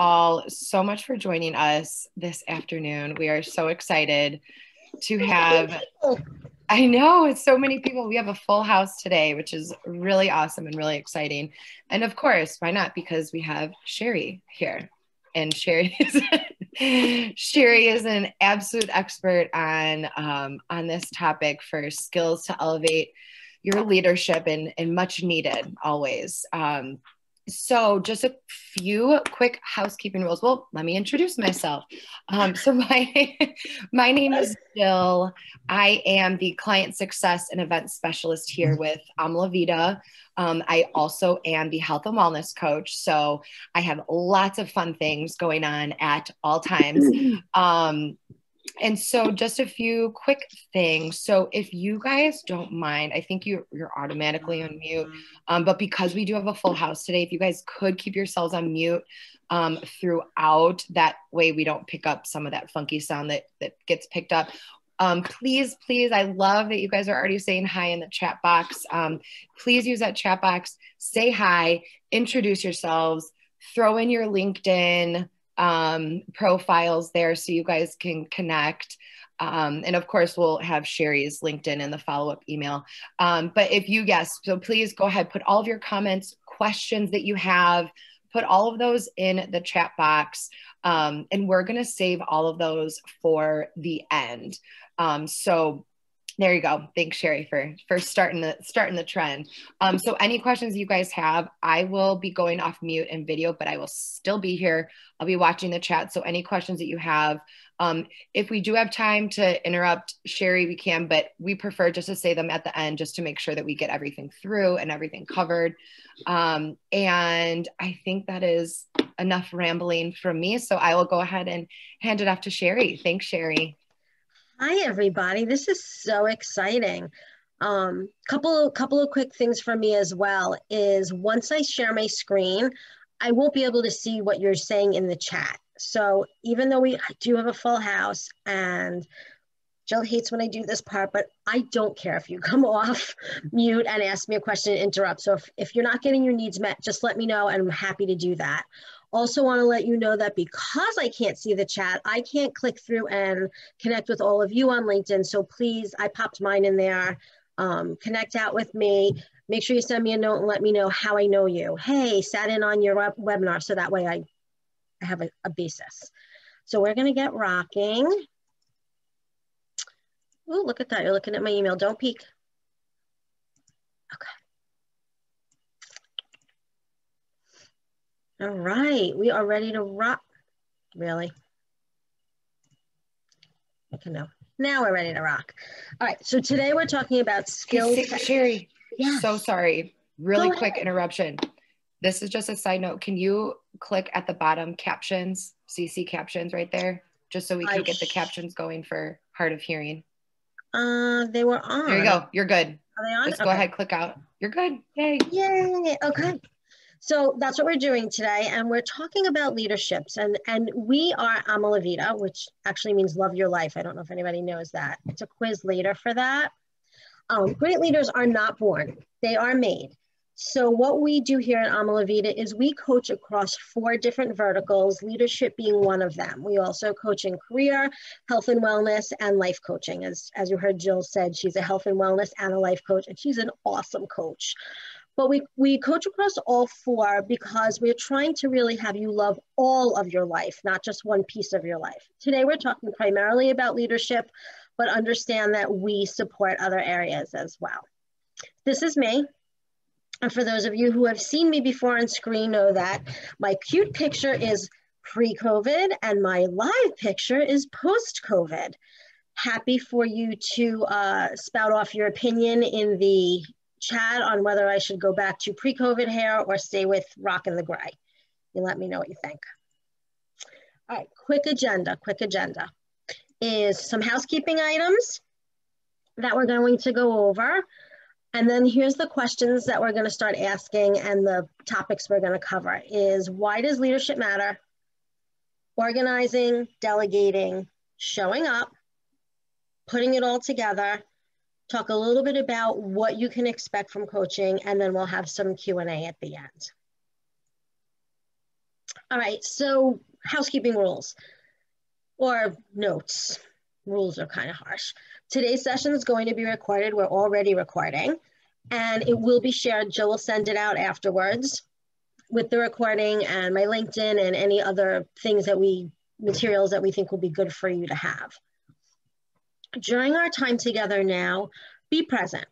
all so much for joining us this afternoon. We are so excited to have, I know it's so many people. We have a full house today, which is really awesome and really exciting. And of course, why not? Because we have Shari here. And Shari is an absolute expert on this topic for skills to elevate your leadership and much needed always. So just a few quick housekeeping rules. Well, let me introduce myself. So my name is Jill. I am the client success and event specialist here with Ama La Vida. I also am the health and wellness coach. So I have lots of fun things going on at all times. And so just a few quick things. So if you guys don't mind, I think you're automatically on mute. But because we do have a full house today, if you guys could keep yourselves on mute throughout, that way we don't pick up some of that funky sound that gets picked up. Please, I love that you guys are already saying hi in the chat box. Please use that chat box, say hi, introduce yourselves, throw in your LinkedIn profiles there so you guys can connect. And of course, we'll have Shari's LinkedIn in the follow-up email. But so please go ahead, put all of your comments, questions that you have, put all of those in the chat box. And we're going to save all of those for the end. So there you go. Thanks, Shari, for starting the trend. So any questions you guys have, I will be going off mute and video, but I will still be here. I'll be watching the chat. So any questions that you have, if we do have time to interrupt Shari, we can, but we prefer just to say them at the end, just to make sure that we get everything through and everything covered. And I think that is enough rambling from me. So I will go ahead and hand it off to Shari. Thanks, Shari. Hi, everybody. This is so exciting. Couple of quick things for me as well is once I share my screen, I won't be able to see what you're saying in the chat. So even though we do have a full house, and Jill hates when I do this part, but I don't care if you come off mute and ask me a question and interrupt. So if you're not getting your needs met, just let me know and I'm happy to do that. Also want to let you know that because I can't see the chat, I can't click through and connect with all of you on LinkedIn. So please, I popped mine in there. Connect out with me. Make sure you send me a note and let me know how I know you. Hey, sat in on your webinar. So that way I have a basis. So we're going to get rocking. Oh, look at that. You're looking at my email. Don't peek. Okay. All right, we are ready to rock. Really? Okay, no. Now we're ready to rock. All right, so today we're talking about skills. Hey, Shari, yes. So sorry. Really quick interruption. This is just a side note. Can you click at the bottom captions, CC captions right there, just so we can get the captions going for hard of hearing? They were on. There you go. You're good. Are they on? Just go ahead, click out. You're good. Yay. Yay. Okay. So that's what we're doing today. And we're talking about leaderships. And we are Ama La Vida, which actually means love your life. I don't know if anybody knows that. It's a quiz later for that. Great leaders are not born. They are made. So what we do here at Ama La Vida is we coach across 4 different verticals, leadership being one of them. We also coach in career, health and wellness, and life coaching. As you heard Jill said, she's a health and wellness and a life coach, and she's an awesome coach. But we coach across all 4 because we're trying to really have you love all of your life, not just one piece of your life. Today, we're talking primarily about leadership, but understand that we support other areas as well. This is me. And for those of you who have seen me before on screen know that my cute picture is pre-COVID and my live picture is post-COVID. Happy for you to spout off your opinion in the chat on whether I should go back to pre-COVID hair or stay with rockin' the gray. You let me know what you think. All right, quick agenda is some housekeeping items that we're going to go over. And then here's the questions that we're going to start asking, and the topics we're going to cover is why does leadership matter? Organizing, delegating, showing up, putting it all together, talk a little bit about what you can expect from coaching, and then we'll have some Q&A at the end. All right, so housekeeping rules or notes. Rules are kind of harsh. Today's session is going to be recorded. We're already recording, and it will be shared. Jill will send it out afterwards with the recording and my LinkedIn and any other things that materials that we think will be good for you to have. During our time together now, be present,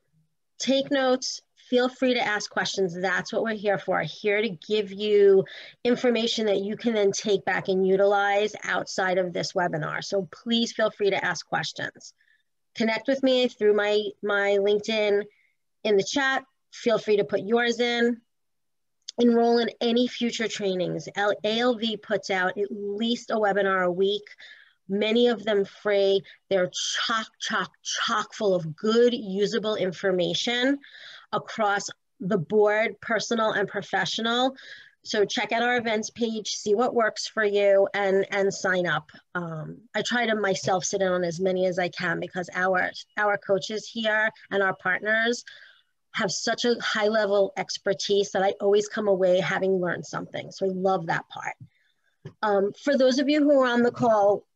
take notes, feel free to ask questions. That's what we're here to give you information that you can then take back and utilize outside of this webinar. So please feel free to ask questions. Connect with me through my LinkedIn in the chat. Feel free to put yours in. Enroll in any future trainings. ALV puts out at least a webinar a week, many of them free. They're chock full of good, usable information across the board, personal and professional. So check out our events page, see what works for you, and sign up. I try to myself sit in on as many as I can because our coaches here and our partners have such a high level expertise that I always come away having learned something. So I love that part. For those of you who are on the call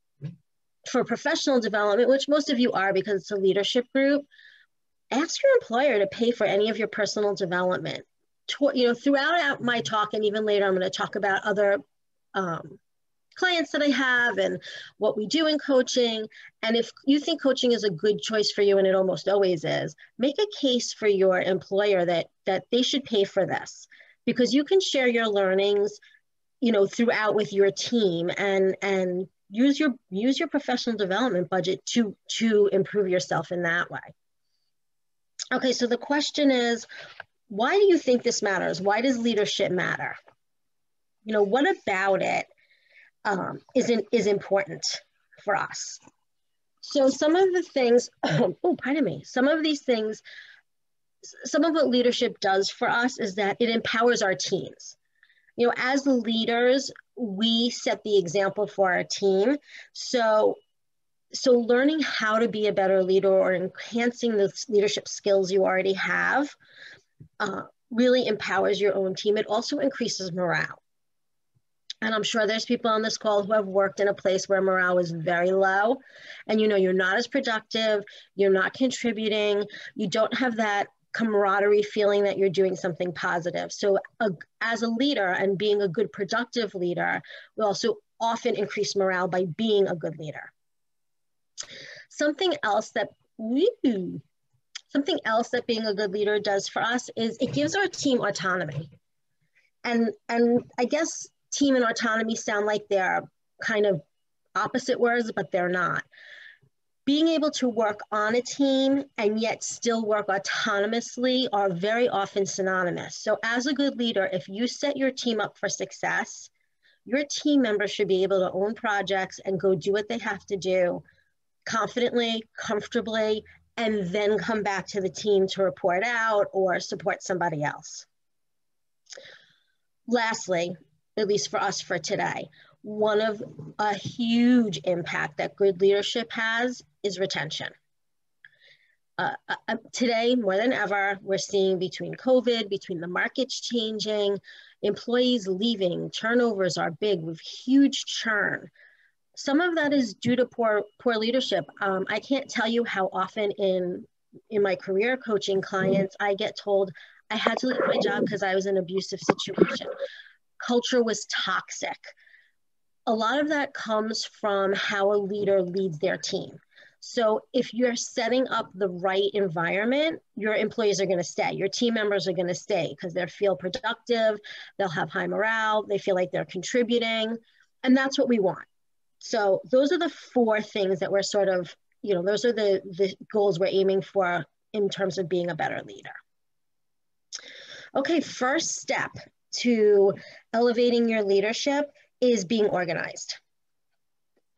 for professional development, which most of you are because it's a leadership group, ask your employer to pay for any of your personal development. Throughout my talk, and even later, I'm going to talk about other clients that I have and what we do in coaching. And if you think coaching is a good choice for you, and it almost always is, make a case for your employer that they should pay for this, because you can share your learnings, throughout with your team and use your professional development budget to improve yourself in that way. Okay, so the question is, why do you think this matters? Why does leadership matter? What about it is important for us? So some of the things, some of these things, some of what leadership does for us is that it empowers our teams. As leaders, we set the example for our team. So learning how to be a better leader or enhancing the leadership skills you already have really empowers your own team. It also increases morale. And I'm sure there's people on this call who have worked in a place where morale is very low, and you're not as productive, you're not contributing, you don't have that camaraderie feeling that you're doing something positive. So as a leader and being a good productive leader, we also often increase morale by being a good leader. Something else that being a good leader does for us is it gives our team autonomy. And I guess team and autonomy sound like they're kind of opposite words, but they're not. Being able to work on a team and yet still work autonomously are very often synonymous. So as a good leader, if you set your team up for success, your team members should be able to own projects and go do what they have to do confidently, comfortably, and then come back to the team to report out or support somebody else. Lastly, at least for us for today, one of a huge impact that good leadership has is retention. Today, more than ever, we're seeing between COVID, between the markets changing, employees leaving, turnovers are big with huge churn. Some of that is due to poor leadership. I can't tell you how often in my career coaching clients, I get told I had to leave my job because I was in an abusive situation. Culture was toxic. A lot of that comes from how a leader leads their team. So if you're setting up the right environment, your employees are going to stay. Your team members are going to stay because they'll feel productive, they'll have high morale, they feel like they're contributing, and that's what we want. So those are the 4 things that we're sort of, those are the goals we're aiming for in terms of being a better leader. Okay, first step to elevating your leadership is being organized.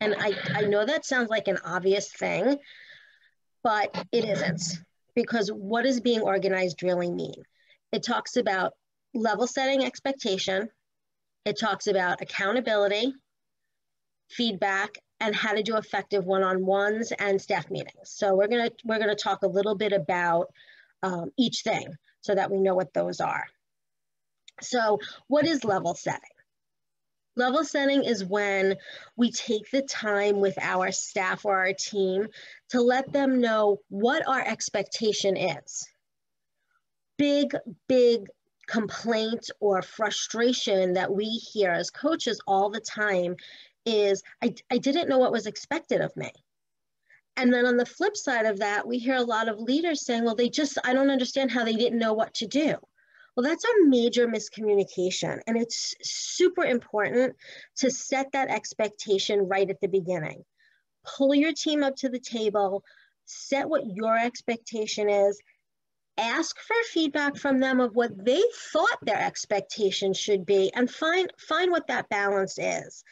And I know that sounds like an obvious thing, but it isn't, because what does being organized really mean? It talks about level setting expectation. It talks about accountability, feedback, and how to do effective one-on-ones and staff meetings. So we're gonna talk a little bit about each thing so that we know what those are. So what is level setting? Level setting is when we take the time with our staff or our team to let them know what our expectation is. Big complaint or frustration that we hear as coaches all the time is, I didn't know what was expected of me. And then on the flip side of that, we hear a lot of leaders saying, well, I don't understand how they didn't know what to do. Well, that's a major miscommunication. And it's super important to set that expectation right at the beginning. Pull your team up to the table, set what your expectation is, ask for feedback from them of what they thought their expectation should be, and find what that balance is.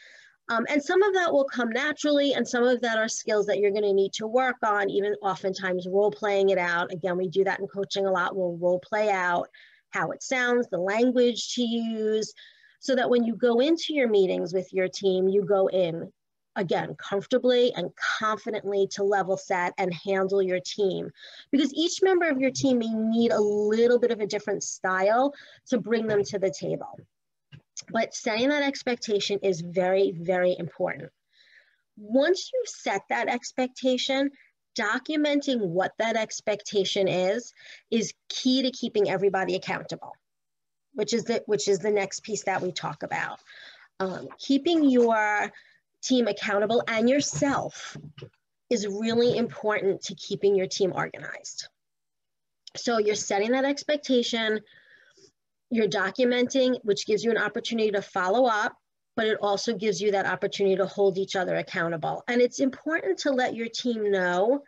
And some of that will come naturally, and some of that are skills that you're going to need to work on, even oftentimes role playing it out. Again, we do that in coaching a lot. We'll role play out how it sounds, the language to use, so that when you go into your meetings with your team, you go in, again, comfortably and confidently to level set and handle your team. Because each member of your team may need a little bit of a different style to bring them to the table. But setting that expectation is very, very important. Once you've set that expectation, documenting what that expectation is key to keeping everybody accountable, which is the next piece that we talk about. Keeping your team accountable and yourself is really important to keeping your team organized. So you're setting that expectation, you're documenting, which gives you an opportunity to follow up, but it also gives you that opportunity to hold each other accountable. And it's important to let your team know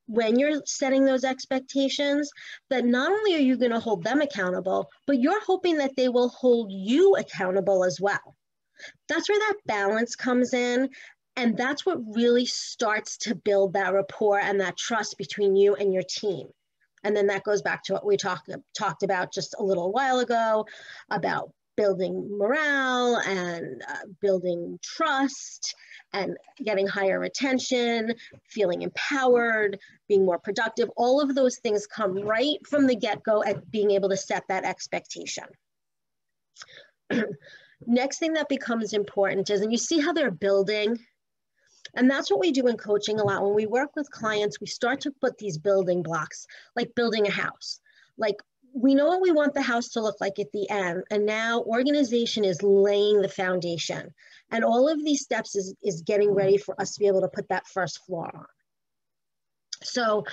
when you're setting those expectations that not only are you going to hold them accountable, but you're hoping that they will hold you accountable as well. That's where that balance comes in. And that's what really starts to build that rapport and that trust between you and your team. And then that goes back to what we talked about just a little while ago about building morale and building trust and getting higher retention, feeling empowered, being more productive. All of those things come right from the get-go at being able to set that expectation. Next thing that becomes important is, and you see how they're building, and that's what we do in coaching a lot. When we work with clients, we start to put these building blocks, like building a house. Like, we know what we want the house to look like at the end, and now organization is laying the foundation. And all of these steps is getting ready for us to be able to put that first floor on. So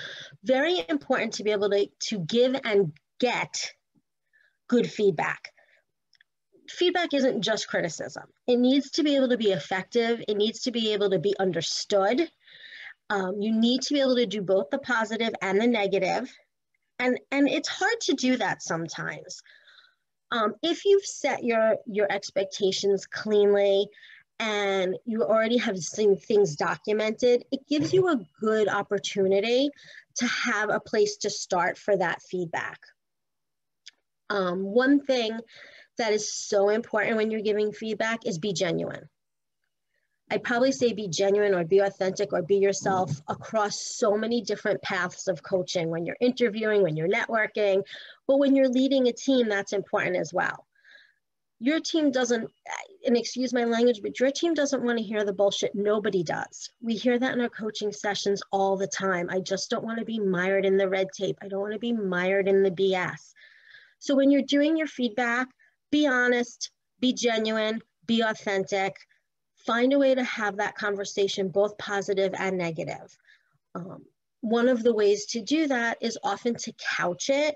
very important to be able to give and get good feedback. Feedback isn't just criticism. It needs to be able to be effective. It needs to be able to be understood. You need to be able to do both the positive and the negative. And it's hard to do that sometimes. If you've set your expectations cleanly and you already have seen things documented, it gives you a good opportunity to have a place to start for that feedback. One thing that is so important when you're giving feedback is be genuine. I'd probably say be genuine or be authentic or be yourself across so many different paths of coaching, when you're interviewing, when you're networking, but when you're leading a team, that's important as well. Your team doesn't, and excuse my language, but your team doesn't want to hear the bullshit. Nobody does. We hear that in our coaching sessions all the time. I just don't want to be mired in the red tape. I don't want to be mired in the BS. So when you're doing your feedback, be honest, be genuine, be authentic. Find a way to have that conversation, both positive and negative. One of the ways to do that is often to couch it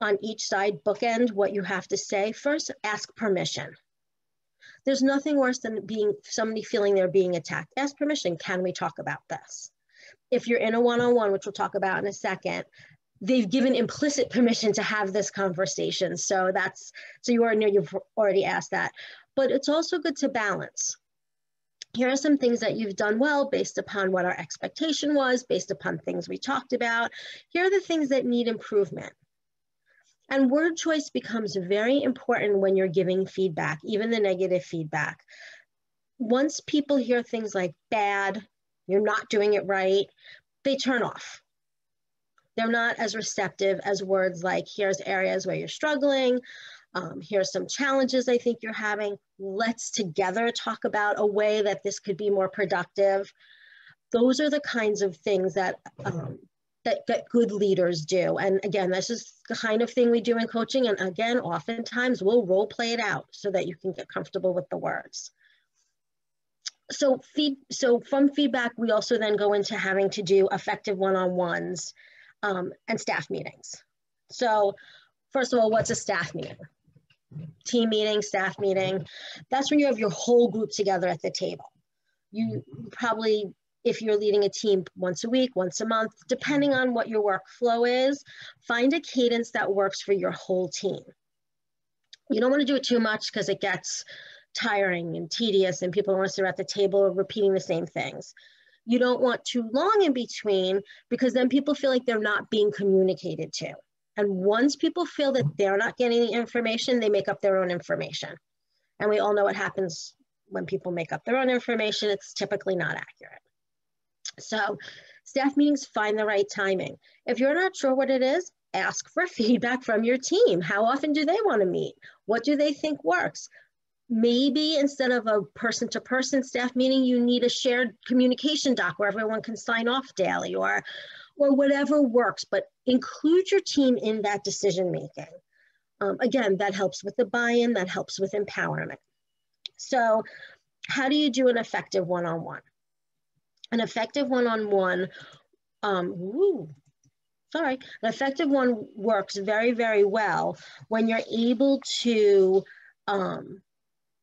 on each side, bookend what you have to say. First, ask permission. There's nothing worse than somebody feeling they're being attacked. Ask permission. Can we talk about this? If you're in a one-on-one, which we'll talk about in a second, they've given implicit permission to have this conversation. So you've already asked that. But it's also good to balance. Here are some things that you've done well based upon what our expectation was, based upon things we talked about. Here are the things that need improvement. And word choice becomes very important when you're giving feedback, even the negative feedback. Once people hear things like bad, you're not doing it right, they turn off. They're not as receptive as words like, here's areas where you're struggling, Here's some challenges I think you're having. Let's together talk about a way that this could be more productive. Those are the kinds of things that that good leaders do. And again, this is the kind of thing we do in coaching. And again, oftentimes we'll role play it out so that you can get comfortable with the words. So from feedback, we also then go into having to do effective one-on-ones and staff meetings. So first of all, what's a staff meeting? Team meeting, staff meeting. That's when you have your whole group together at the table. You probably, if you're leading a team once a week, once a month, depending on what your workflow is, find a cadence that works for your whole team. You don't want to do it too much because it gets tiring and tedious and people want to sit at the table repeating the same things. You don't want too long in between because then people feel like they're not being communicated to. And once people feel that they're not getting the information, they make up their own information. And we all know what happens when people make up their own information. It's typically not accurate. So staff meetings, find the right timing. If you're not sure what it is, ask for feedback from your team. How often do they want to meet? What do they think works? Maybe instead of a person-to-person staff meeting, you need a shared communication doc where everyone can sign off daily or whatever works, but include your team in that decision-making. Again, that helps with the buy-in, that helps with empowerment. So how do you do an effective one-on-one? An effective one-on-one, an effective one works very, very well when you're able to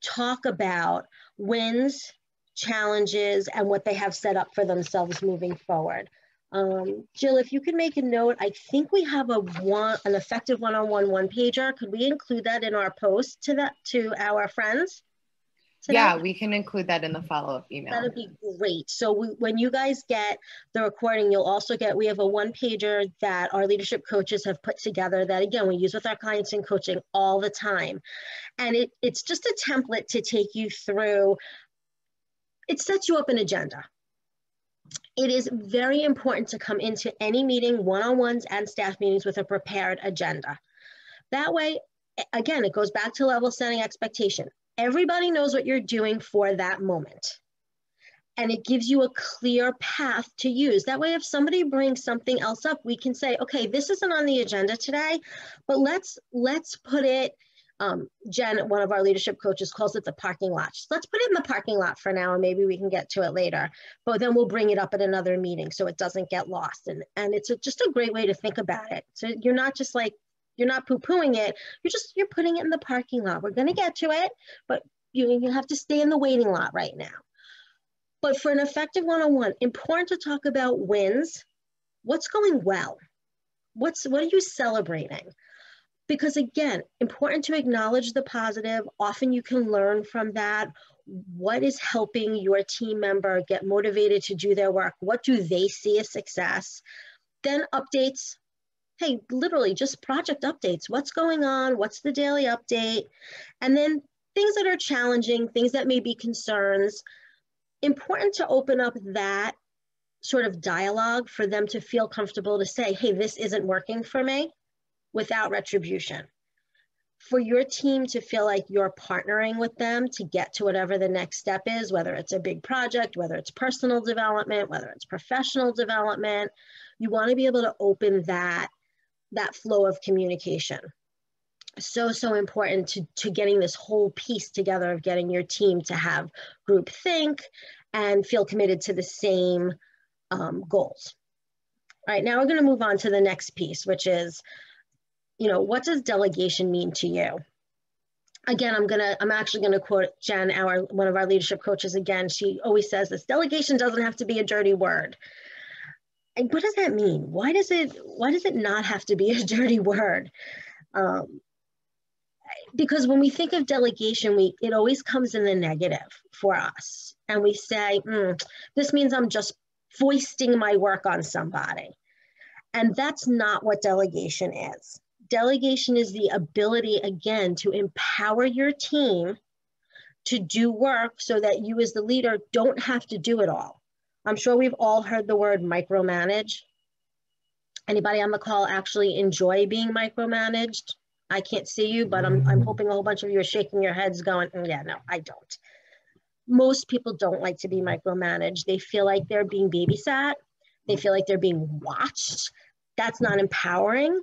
talk about wins, challenges, and what they have set up for themselves moving forward. Jill, if you could make a note, I think we have an effective one-on-one one-pager. Could we include that in our post to our friends today? Yeah, we can include that in the follow-up email. That'd be great. So when you guys get the recording, you'll also get, we have a one-pager that our leadership coaches have put together that, again, we use with our clients in coaching all the time. And it's just a template to take you through. It sets you up an agenda. It is very important to come into any meeting, one-on-ones and staff meetings, with a prepared agenda. That way, again, it goes back to level setting expectation. Everybody knows what you're doing for that moment. And it gives you a clear path to use. That way, if somebody brings something else up, we can say, okay, this isn't on the agenda today, but let's put it, Jen, one of our leadership coaches, calls it the parking lot. Let's put it in the parking lot for now, and maybe we can get to it later, but then we'll bring it up at another meeting so it doesn't get lost. And it's just a great way to think about it. So you're not just like, you're not poo-pooing it, you're putting it in the parking lot. We're gonna get to it, but you have to stay in the waiting lot right now. But for an effective one-on-one, important to talk about wins. What's going well? What are you celebrating? Because again, important to acknowledge the positive. Often you can learn from that. What is helping your team member get motivated to do their work? What do they see as success? Then updates. Hey, literally just project updates. What's going on? What's the daily update? And then things that are challenging, things that may be concerns. Important to open up that sort of dialogue for them to feel comfortable to say, hey, this isn't working for me, without retribution. For your team to feel like you're partnering with them to get to whatever the next step is, whether it's a big project, whether it's personal development, whether it's professional development, you want to be able to open that flow of communication. So important to getting this whole piece together of getting your team to have group think and feel committed to the same goals. All right, now we're going to move on to the next piece, which is, what does delegation mean to you? Again, I'm actually going to quote Jen, one of our leadership coaches again. She always says this: delegation doesn't have to be a dirty word. And what does that mean? Why does it not have to be a dirty word? Because when we think of delegation, it always comes in the negative for us. And we say, this means I'm just foisting my work on somebody. And that's not what delegation is. Delegation is the ability, again, to empower your team to do work so that you as the leader don't have to do it all. I'm sure we've all heard the word micromanage. Anybody on the call actually enjoy being micromanaged? I can't see you, but I'm hoping a whole bunch of you are shaking your heads going, yeah, no, I don't. Most people don't like to be micromanaged. They feel like they're being babysat. They feel like they're being watched. That's not empowering.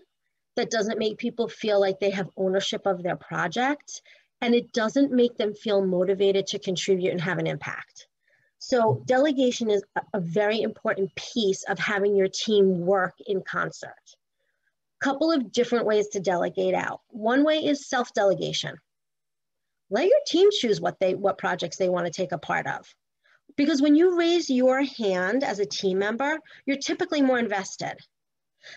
That doesn't make people feel like they have ownership of their project. And it doesn't make them feel motivated to contribute and have an impact. So delegation is a very important piece of having your team work in concert. Couple of different ways to delegate out. One way is self-delegation. Let your team choose what projects they want to take a part of. Because when you raise your hand as a team member, you're typically more invested.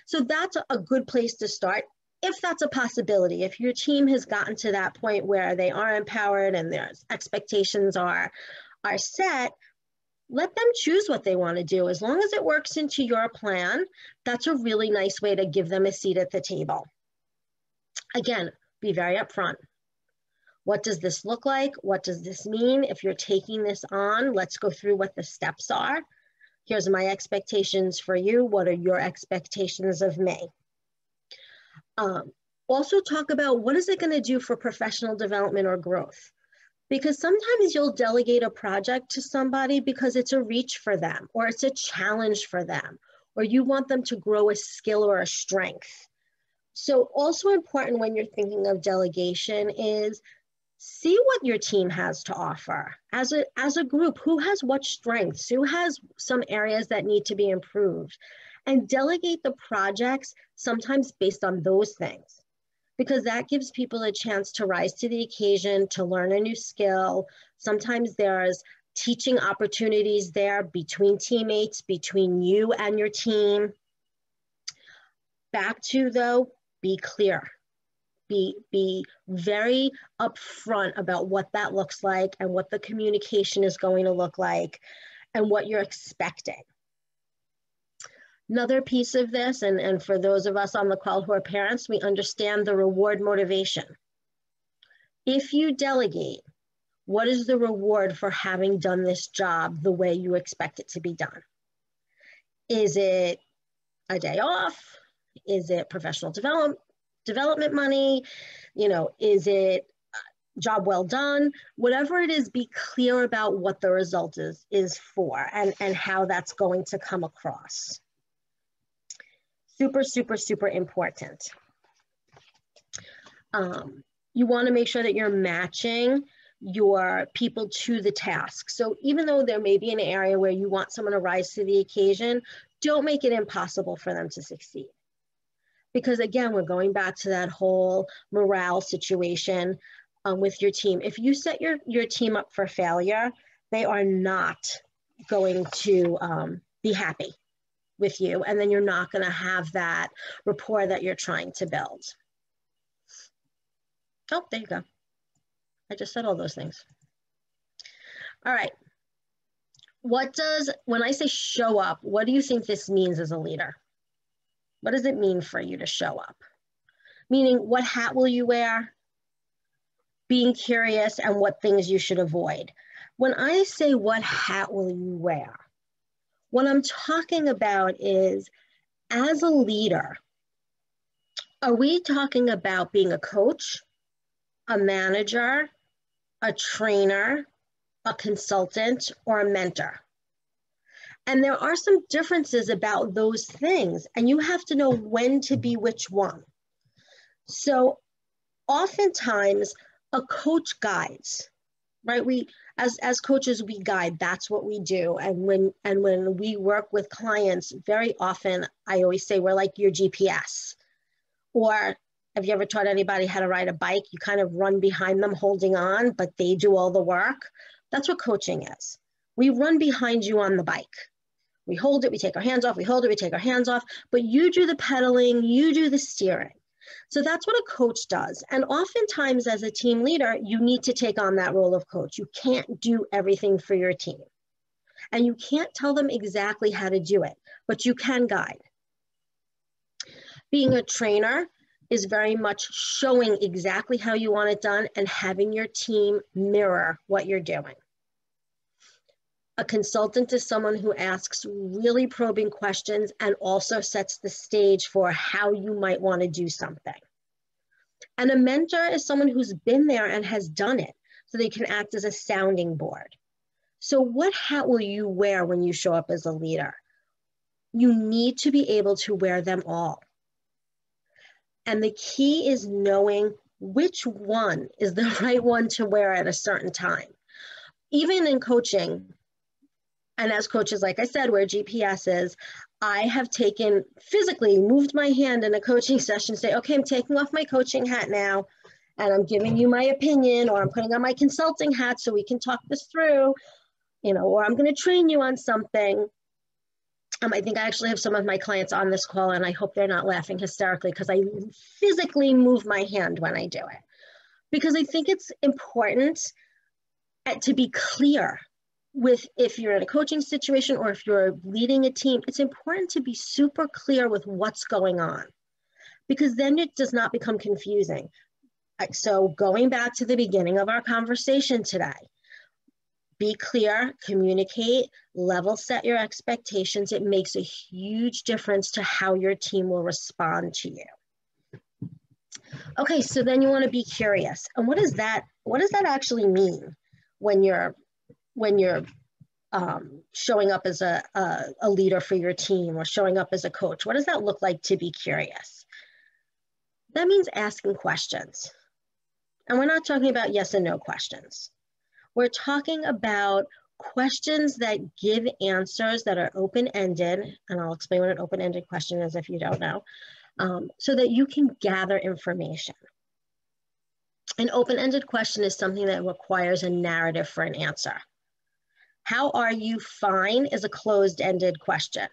So that's a good place to start, if that's a possibility. If your team has gotten to that point where they are empowered and their expectations are set, let them choose what they want to do. As long as it works into your plan, that's a really nice way to give them a seat at the table. Again, be very upfront. What does this look like? What does this mean? If you're taking this on, let's go through what the steps are. Here's my expectations for you. What are your expectations of me? Also talk about what is it going to do for professional development or growth? Because sometimes you'll delegate a project to somebody because it's a reach for them, or it's a challenge for them, or you want them to grow a skill or a strength. So also important when you're thinking of delegation is see what your team has to offer as a group. Who has what strengths? Who has some areas that need to be improved? And delegate the projects sometimes based on those things, because that gives people a chance to rise to the occasion, to learn a new skill. Sometimes there's teaching opportunities there between teammates, between you and your team. Back to, though, be clear. Be very upfront about what that looks like and what the communication is going to look like and what you're expecting. Another piece of this, and for those of us on the call who are parents, we understand the reward motivation. If you delegate, what is the reward for having done this job the way you expect it to be done? Is it a day off? Is it professional development money? You know, is it job well done? Whatever it is, be clear about what the result is for and how that's going to come across. Super, super, super important. You want to make sure that you're matching your people to the task. So even though there may be an area where you want someone to rise to the occasion, don't make it impossible for them to succeed. Because again, we're going back to that whole morale situation with your team. If you set your team up for failure, they are not going to be happy with you, and then you're not going to have that rapport that you're trying to build. Oh, there you go. I just said all those things. All right. When I say show up, what do you think this means as a leader? What does it mean for you to show up? Meaning, what hat will you wear? Being curious and what things you should avoid. When I say what hat will you wear, what I'm talking about is, as a leader, are we talking about being a coach, a manager, a trainer, a consultant, or a mentor? And there are some differences about those things, and you have to know when to be which one. So oftentimes a coach guides, right? As coaches, we guide. That's what we do. And when we work with clients, very often I always say we're like your GPS. Or have you ever taught anybody how to ride a bike? You kind of run behind them holding on, but they do all the work. That's what coaching is. We run behind you on the bike. We hold it, we take our hands off, we hold it, we take our hands off, but you do the pedaling, you do the steering. So that's what a coach does. And oftentimes as a team leader, you need to take on that role of coach. You can't do everything for your team. And you can't tell them exactly how to do it, but you can guide. Being a trainer is very much showing exactly how you want it done and having your team mirror what you're doing. A consultant is someone who asks really probing questions and also sets the stage for how you might want to do something. And a mentor is someone who's been there and has done it, so they can act as a sounding board. So what hat will you wear when you show up as a leader? You need to be able to wear them all. And the key is knowing which one is the right one to wear at a certain time. Even in coaching, and as coaches, like I said, we're GPSs, I have physically moved my hand in a coaching session, say, okay, I'm taking off my coaching hat now, and I'm giving you my opinion, or I'm putting on my consulting hat so we can talk this through, or I'm going to train you on something. I think I actually have some of my clients on this call, and I hope they're not laughing hysterically because I physically move my hand when I do it. Because I think it's important to be clear with, if you're in a coaching situation or if you're leading a team, it's important to be super clear with what's going on, because then it does not become confusing. So going back to the beginning of our conversation today, be clear, communicate, level set your expectations. It makes a huge difference to how your team will respond to you. Okay, so then you want to be curious. And what does that actually mean when you're showing up as a leader for your team or showing up as a coach? What does that look like to be curious? That means asking questions. And we're not talking about yes and no questions. We're talking about questions that give answers that are open-ended, and I'll explain what an open-ended question is if you don't know, so that you can gather information. An open-ended question is something that requires a narrative for an answer. How are you fine is a closed-ended question.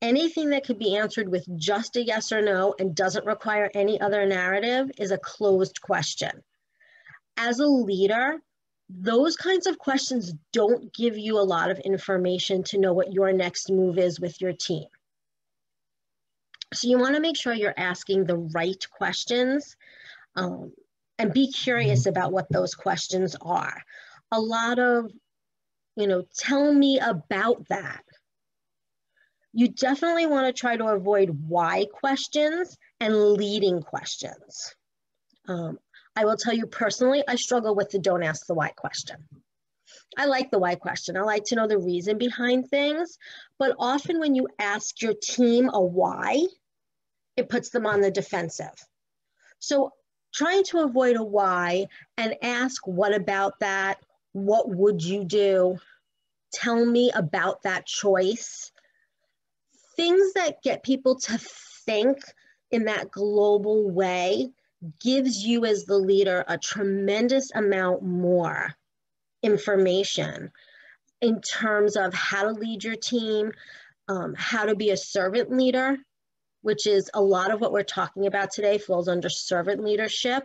Anything that could be answered with just a yes or no and doesn't require any other narrative is a closed question. As a leader, those kinds of questions don't give you a lot of information to know what your next move is with your team. So you want to make sure you're asking the right questions, and be curious about what those questions are. A lot of, tell me about that. You definitely want to try to avoid why questions and leading questions. I will tell you personally, I struggle with the don't ask the why question. I like the why question. I like to know the reason behind things, but often when you ask your team a why, it puts them on the defensive. So trying to avoid a why and ask what about that? What would you do? Tell me about that choice. Things that get people to think in that global way gives you as the leader a tremendous amount more information in terms of how to lead your team, how to be a servant leader, which is a lot of what we're talking about today falls under servant leadership,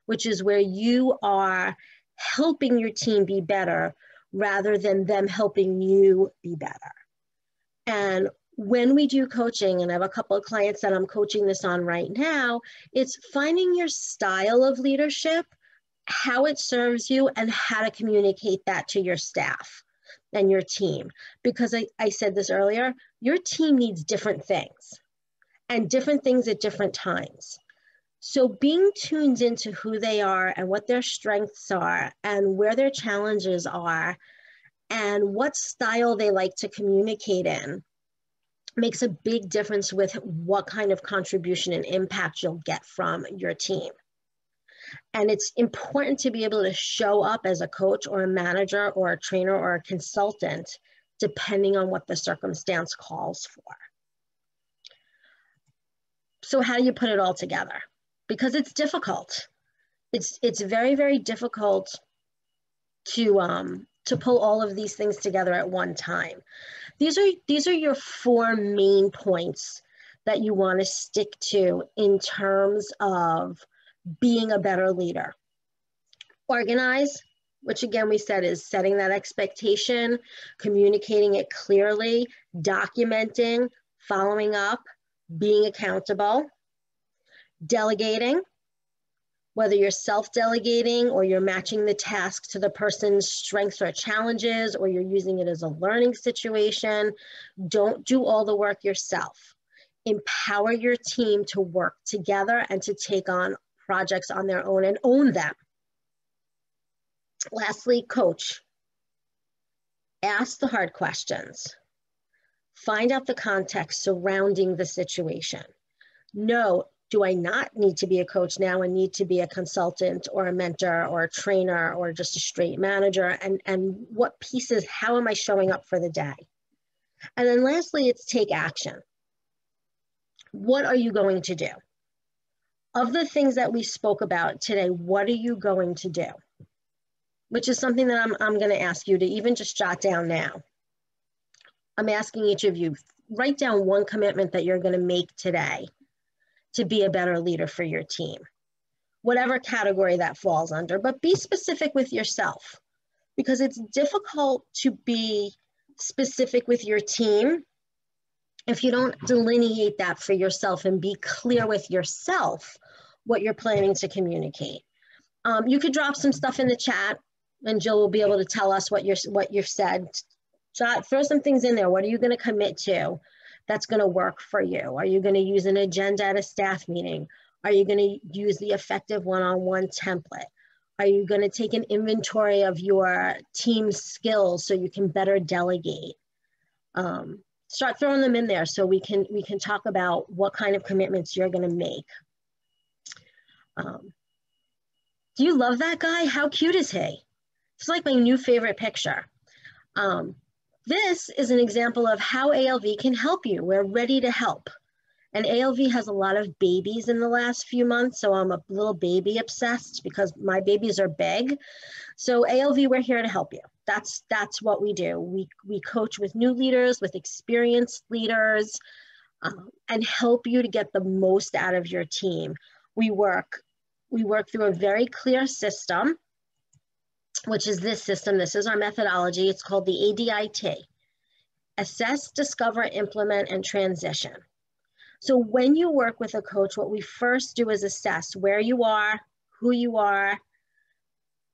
which is where you are helping your team be better rather than them helping you be better. And when we do coaching, and I have a couple of clients that I'm coaching this on right now, it's finding your style of leadership, how it serves you, and how to communicate that to your staff and your team. Because I said this earlier, your team needs different things and different things at different times. So being tuned into who they are and what their strengths are and where their challenges are and what style they like to communicate in makes a big difference with what kind of contribution and impact you'll get from your team. And it's important to be able to show up as a coach or a manager or a trainer or a consultant, depending on what the circumstance calls for. So how do you put it all together? Because it's difficult. It's very, very difficult to pull all of these things together at one time. These are your 4 main points that you want to stick to in terms of being a better leader. Organize, which again we said is setting that expectation, communicating it clearly, documenting, following up, being accountable. Delegating, whether you're self-delegating or you're matching the task to the person's strengths or challenges, or you're using it as a learning situation, don't do all the work yourself. Empower your team to work together and to take on projects on their own and own them. Lastly, coach. Ask the hard questions. Find out the context surrounding the situation. No, do I not need to be a coach now and need to be a consultant or a mentor or a trainer or just a straight manager? And what pieces, how am I showing up for the day? And then lastly, it's take action. What are you going to do? Of the things that we spoke about today, what are you going to do? Which is something that I'm going to ask you to even just jot down now. I'm asking each of you, write down one commitment that you're going to make today to be a better leader for your team, whatever category that falls under, but be specific with yourself, because it's difficult to be specific with your team if you don't delineate that for yourself and be clear with yourself what you're planning to communicate. You could drop some stuff in the chat and Jill will be able to tell us what you've said. Throw some things in there. What are you going to commit to that's going to work for you? Are you going to use an agenda at a staff meeting? Are you going to use the effective one-on-one template? Are you going to take an inventory of your team's skills so you can better delegate? Start throwing them in there so we can talk about what kind of commitments you're going to make. Do you love that guy? How cute is he? It's like my new favorite picture. This is an example of how ALV can help you. We're ready to help. And ALV has a lot of babies in the last few months, so I'm a little baby obsessed because my babies are big. So ALV, we're here to help you. That's what we do. We coach with new leaders, with experienced leaders, and help you to get the most out of your team. We work through a very clear system, which is this system. This is our methodology. It's called the ADIT. Assess, discover, implement, and transition. So when you work with a coach, what we first do is assess where you are, who you are,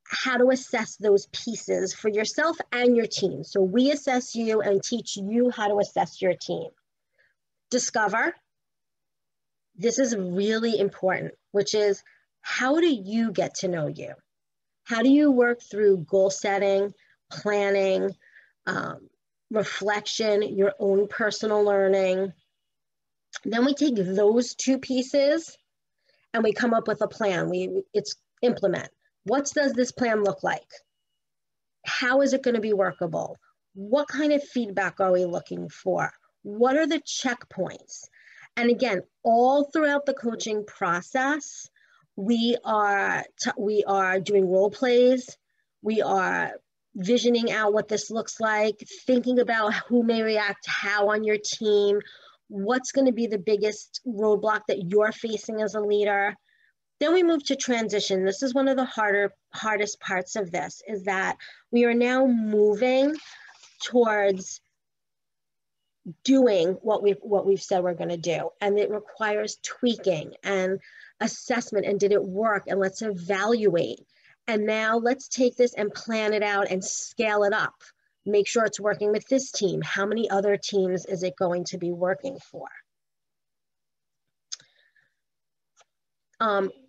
how to assess those pieces for yourself and your team. So we assess you and teach you how to assess your team. Discover. This is really important, which is how do you get to know you? How do you work through goal setting, planning, reflection, your own personal learning? Then we take those two pieces and we come up with a plan. It's implement. What does this plan look like? How is it going to be workable? What kind of feedback are we looking for? What are the checkpoints? And again, all throughout the coaching process, we are doing role plays. We are visioning out what this looks like, thinking about who may react how on your team, what's going to be the biggest roadblock that you're facing as a leader. Then we move to transition. This is one of the hardest parts of this, is that we are now moving towards doing what we've said we're going to do, and it requires tweaking and assessment, and did it work, and let's evaluate, and now let's take this and plan it out and scale it up, make sure it's working with this team. How many other teams is it going to be working for?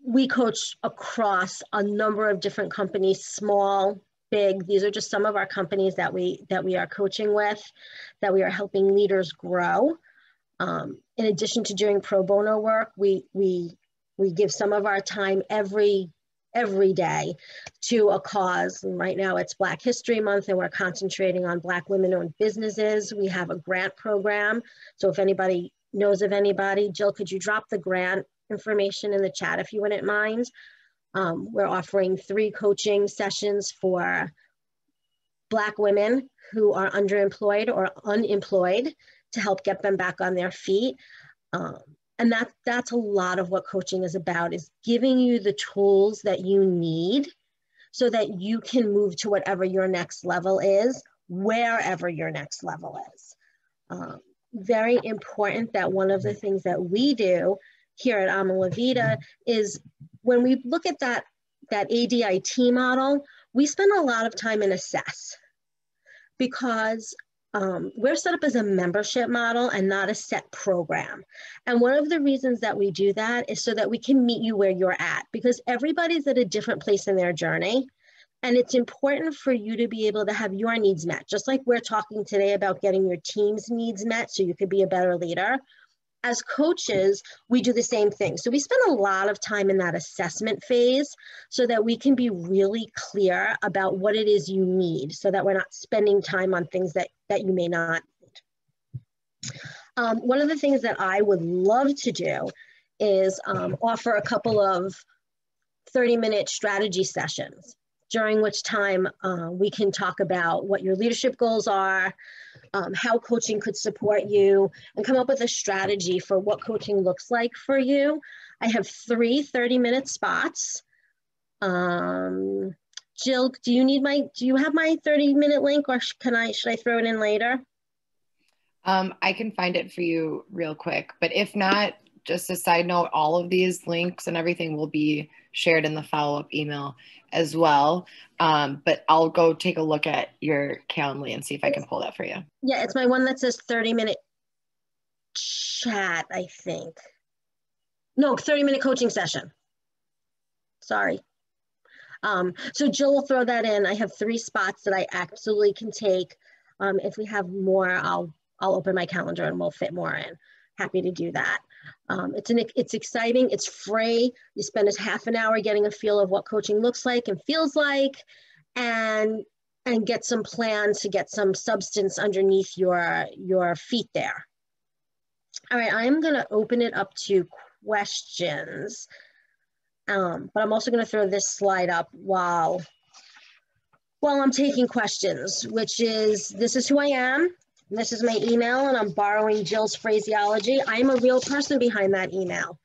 We coach across a number of different companies, small, big. These are just some of our companies that we are coaching with, that we are helping leaders grow. In addition to doing pro bono work, we give some of our time every day to a cause. And right now it's Black History Month, and we're concentrating on Black women-owned businesses. We have a grant program. So if anybody knows of anybody, Jill, could you drop the grant information in the chat if you wouldn't mind? We're offering 3 coaching sessions for Black women who are underemployed or unemployed to help get them back on their feet. And that's a lot of what coaching is about, is giving you the tools that you need so that you can move to whatever your next level is, wherever your next level is. Very important that one of the things that we do here at Ama La Vida is when we look at that ADIT model, we spend a lot of time in assess, because we're set up as a membership model and not a set program. And one of the reasons that we do that is so that we can meet you where you're at, because everybody's at a different place in their journey. And it's important for you to be able to have your needs met, just like we're talking today about getting your team's needs met so you could be a better leader. As coaches, we do the same thing. So we spend a lot of time in that assessment phase so that we can be really clear about what it is you need, so that we're not spending time on things that you may not need. One of the things that I would love to do is offer a couple of 30-minute strategy sessions, during which time we can talk about what your leadership goals are, how coaching could support you, and come up with a strategy for what coaching looks like for you. I have 3 30-minute spots. Jill, do you have my 30-minute link, or should I throw it in later? I can find it for you real quick, but if not, just a side note, all of these links and everything will be shared in the follow-up email as well. But I'll go take a look at your Calendly and see if I can pull that for you. Yeah, it's my one that says 30-minute chat, I think. No, 30-minute coaching session. Sorry. So Jill will throw that in. I have 3 spots that I absolutely can take. If we have more, I'll open my calendar and we'll fit more in. Happy to do that. It's exciting. It's free. You spend a half an hour getting a feel of what coaching looks like and feels like, and get some plans to get some substance underneath your feet there. All right, I'm going to open it up to questions, but I'm also going to throw this slide up while I'm taking questions, which is, this is who I am. This is my email, and I'm borrowing Jill's phraseology. I am a real person behind that email.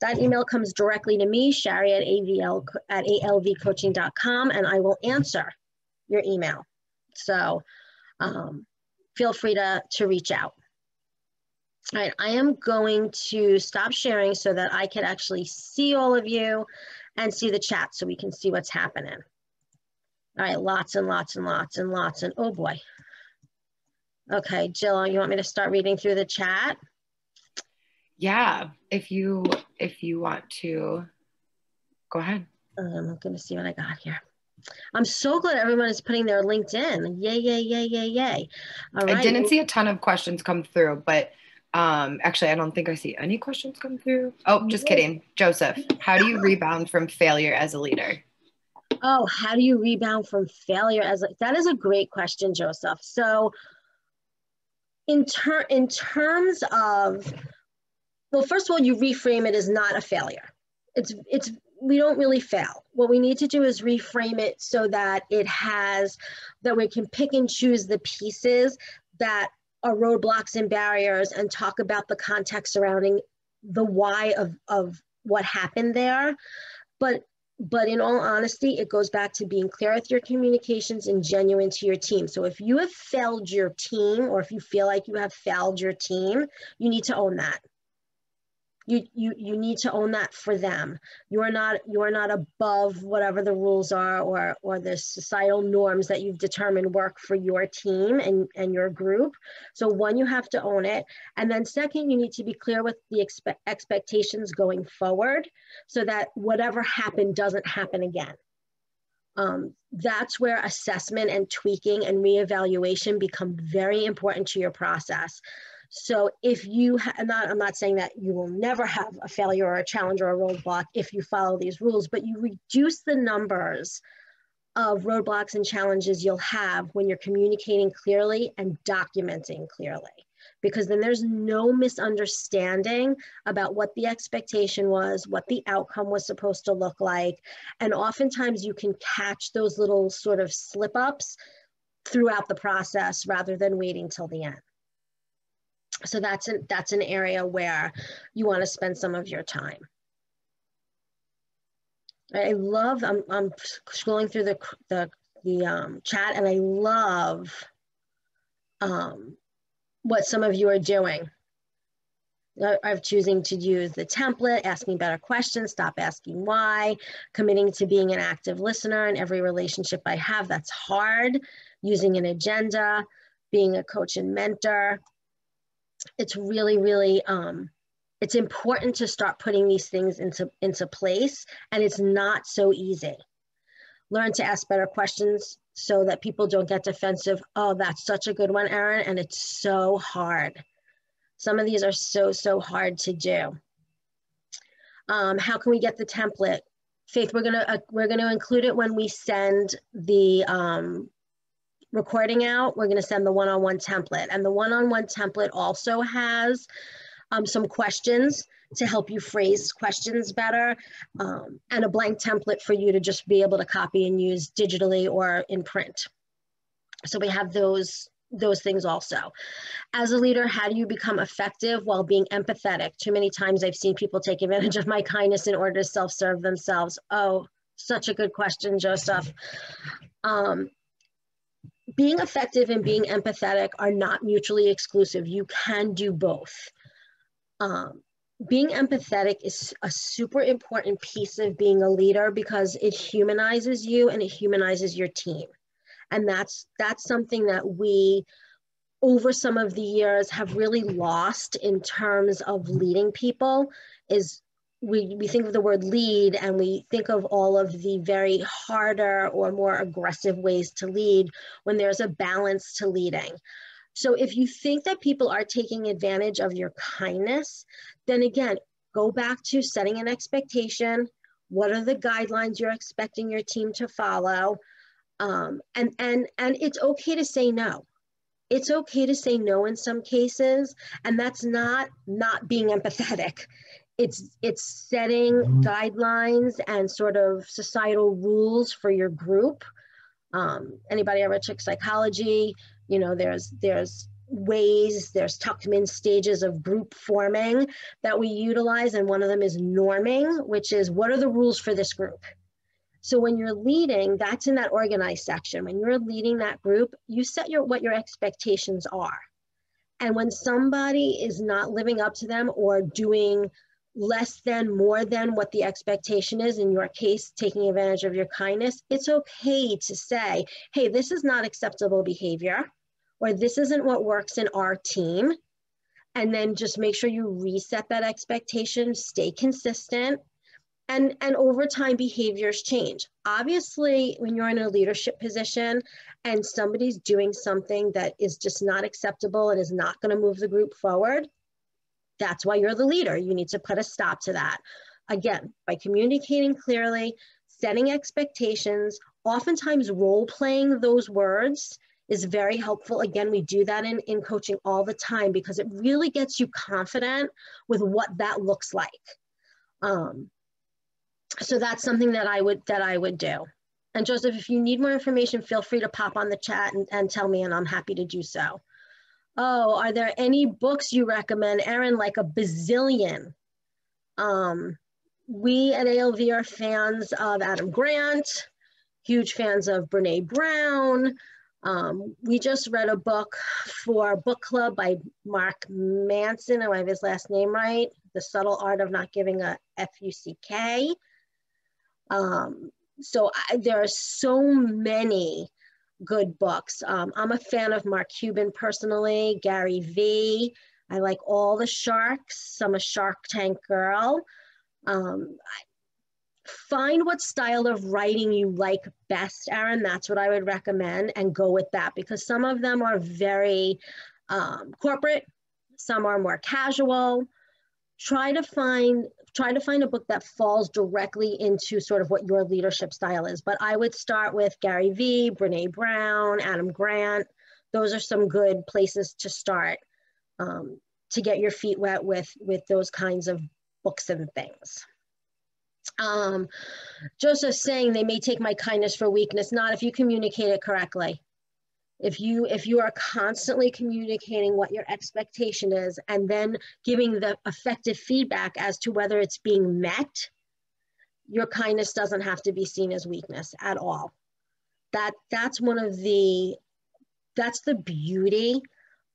That email comes directly to me, Shari at alvcoaching.com, and I will answer your email. So feel free to reach out. All right, I am going to stop sharing so that I can actually see all of you and see the chat so we can see what's happening. All right, lots and lots and lots and lots, and oh boy. Okay, Jill, you want me to start reading through the chat? Yeah, if you want to, go ahead. I'm going to see what I got here. I'm so glad everyone is putting their LinkedIn. Yay, yay, yay, yay, yay. All right. I didn't see a ton of questions come through, but actually, I don't think I see any questions come through. Oh, just kidding. Joseph, how do you rebound from failure as a leader? Oh, how do you rebound from failure that is a great question, Joseph. So in terms of, well, first of all, you reframe it as not a failure. We don't really fail. What we need to do is reframe it so that that we can pick and choose the pieces that are roadblocks and barriers, and talk about the context surrounding the why of what happened there. But in all honesty, it goes back to being clear with your communications and genuine to your team. So if you have failed your team, or if you feel like you have failed your team, you need to own that. You need to own that for them. You are not above whatever the rules are or the societal norms that you've determined work for your team and your group. So one, you have to own it. And then second, you need to be clear with the expectations going forward so that whatever happened doesn't happen again. That's where assessment and tweaking and reevaluation become very important to your process. So if you, I'm not saying that you will never have a failure or a challenge or a roadblock if you follow these rules, but you reduce the numbers of roadblocks and challenges you'll have when you're communicating clearly and documenting clearly, because then there's no misunderstanding about what the expectation was, what the outcome was supposed to look like. And oftentimes you can catch those little sort of slip ups throughout the process rather than waiting till the end. So that's an area where you want to spend some of your time. I love, I'm scrolling through the chat, and I love what some of you are doing. I'm choosing to use the template, asking better questions, stop asking why, committing to being an active listener in every relationship I have. That's hard. Using an agenda, being a coach and mentor. It's really, really, it's important to start putting these things into place, and it's not so easy. Learn to ask better questions so that people don't get defensive. Oh, that's such a good one, Erin, and it's so hard. Some of these are so hard to do. How can we get the template? Faith, we're gonna include it when we send the recording out. We're gonna send the one-on-one template, and the one-on-one template also has some questions to help you phrase questions better, and a blank template for you to just be able to copy and use digitally or in print. So we have those things also. As a leader, how do you become effective while being empathetic? Too many times I've seen people take advantage of my kindness in order to self-serve themselves. Oh, such a good question, Joseph. Being effective and being empathetic are not mutually exclusive. You can do both. Being empathetic is a super important piece of being a leader because it humanizes you and it humanizes your team. And that's something that we, over some of the years, have really lost in terms of leading people. Is we think of the word lead and we think of all of the very harder or more aggressive ways to lead when there's a balance to leading. So if you think that people are taking advantage of your kindness, then again, go back to setting an expectation. What are the guidelines you're expecting your team to follow? And it's okay to say no. It's okay to say no in some cases, and that's not being empathetic. It's setting guidelines and sort of societal rules for your group. Anybody ever took psychology? You know, there's ways, there's Tuckman stages of group forming that we utilize, and one of them is norming, which is what are the rules for this group? So when you're leading, that's in that organized section. When you're leading that group, you set what your expectations are. And when somebody is not living up to them or doing less than, more than what the expectation is, in your case, taking advantage of your kindness, it's okay to say, hey, this is not acceptable behavior, or this isn't what works in our team. And then just make sure you reset that expectation, stay consistent. And over time, behaviors change. Obviously, when you're in a leadership position and somebody's doing something that is just not acceptable and is not going to move the group forward, that's why you're the leader. You need to put a stop to that. Again, by communicating clearly, setting expectations, oftentimes role-playing those words is very helpful. Again, we do that in coaching all the time because it really gets you confident with what that looks like. So that's something that I would do. And Joseph, if you need more information, feel free to pop on the chat and tell me, and I'm happy to do so. Oh, are there any books you recommend, Erin? Like a bazillion. We at ALV are fans of Adam Grant, huge fans of Brene Brown. We just read a book for book club by Mark Manson, if I have his last name right, The Subtle Art of Not Giving a F-U-C-K. There are so many good books. I'm a fan of Mark Cuban personally, Gary Vee. I like all the sharks. I'm a Shark Tank girl. Find what style of writing you like best, Erin. That's what I would recommend, and go with that, because some of them are very corporate, some are more casual. Try to find a book that falls directly into sort of what your leadership style is. But I would start with Gary Vee, Brene Brown, Adam Grant. Those are some good places to start to get your feet wet with those kinds of books and things. Joseph's saying they may take my kindness for weakness. Not if you communicate it correctly. If you are constantly communicating what your expectation is and then giving the effective feedback as to whether it's being met, your kindness doesn't have to be seen as weakness at all. That's the beauty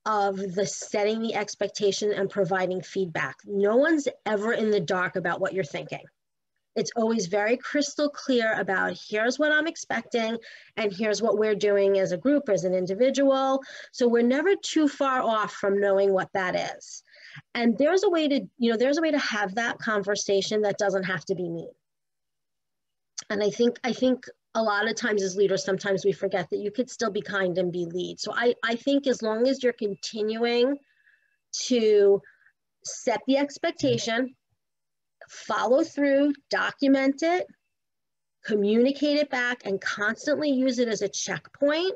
of the setting the expectation and providing feedback. No one's ever in the dark about what you're thinking. It's always very crystal clear about here's what I'm expecting and here's what we're doing as a group, as an individual. So we're never too far off from knowing what that is. And there's a way to, there's a way to have that conversation that doesn't have to be mean. And I think a lot of times as leaders, sometimes we forget that you could still be kind and be lead. So I think as long as you're continuing to set the expectation, follow through, document it, communicate it back, and constantly use it as a checkpoint,